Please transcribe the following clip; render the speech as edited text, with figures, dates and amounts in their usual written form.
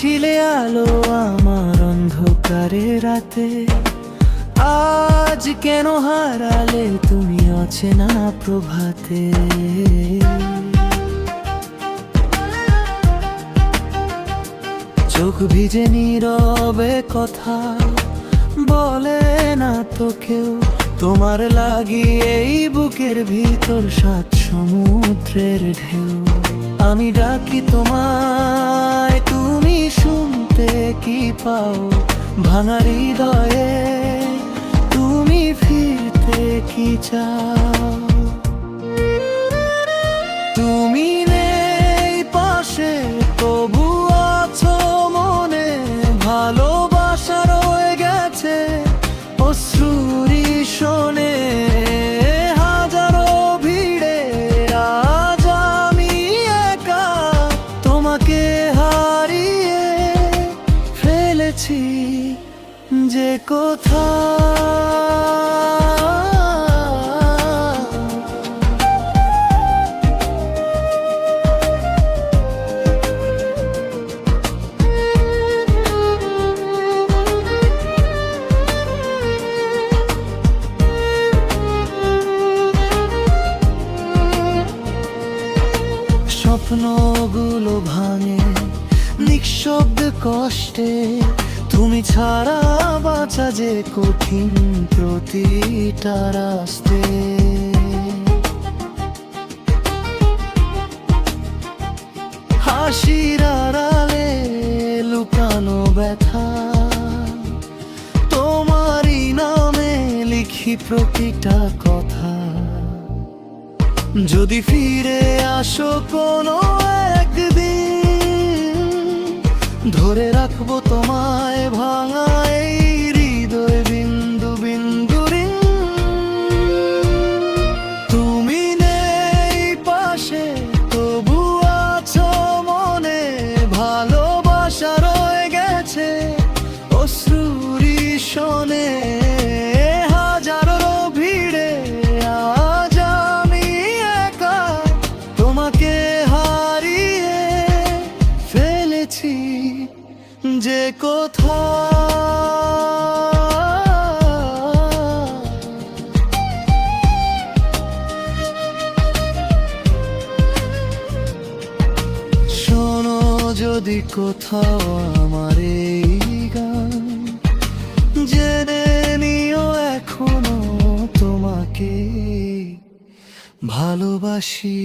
ছিলে আলো আমার অন্ধকারে রাতে, আজ কেন হারালে তুমি অচেনা প্রভাতে। চোখ ভিজে নীরবে কথা বলে না তো কেউ, তোমার লাগি এই বুকের ভিতর সাত সমুদ্রের ঢেউ। আমি ডাকি তোমায়, তুমি শুনতে কি পাও? ভাঙা হৃদয়ে তুমি ফিরতে কি চাও? তুমি নেই পাশে তবু আছো মনে, ভালোবাসা রয়ে গেছে অশ্রুর শোনে। হাজারো ভিড়ে আজ আমি একা, তোমাকে হারিয়ে ফেলেছি যে কোথা। স্বপ্নগুলো ভাঙে নিঃশব্দ কষ্টে, তুমি ছাড়া বাঁচা যে কঠিন প্রতিটা রাস্তে। হাসির আড়ালে লুকানো ব্যথা, তোমারই নামে লিখি প্রতিটা কথা। যদি ফিরে আসো কোনো একদিন, ধরে রাখবো তোমায় ভাঙা এই হৃদয় বিন্দু বিন্দু ঋণ। তুমি নেই পাশে তবু আছো মনে, ভালোবাসা রয়ে গেছে অশ্রুর শোনে। হাজারো ভিড়ে আজ আমি একা, তোমাকে হারিয়ে ফেলেছি যে কোথা। শোনো যদি কোথাও আমার এই গান, জেনে নিও এখনো তোমাকে ভালোবাসি।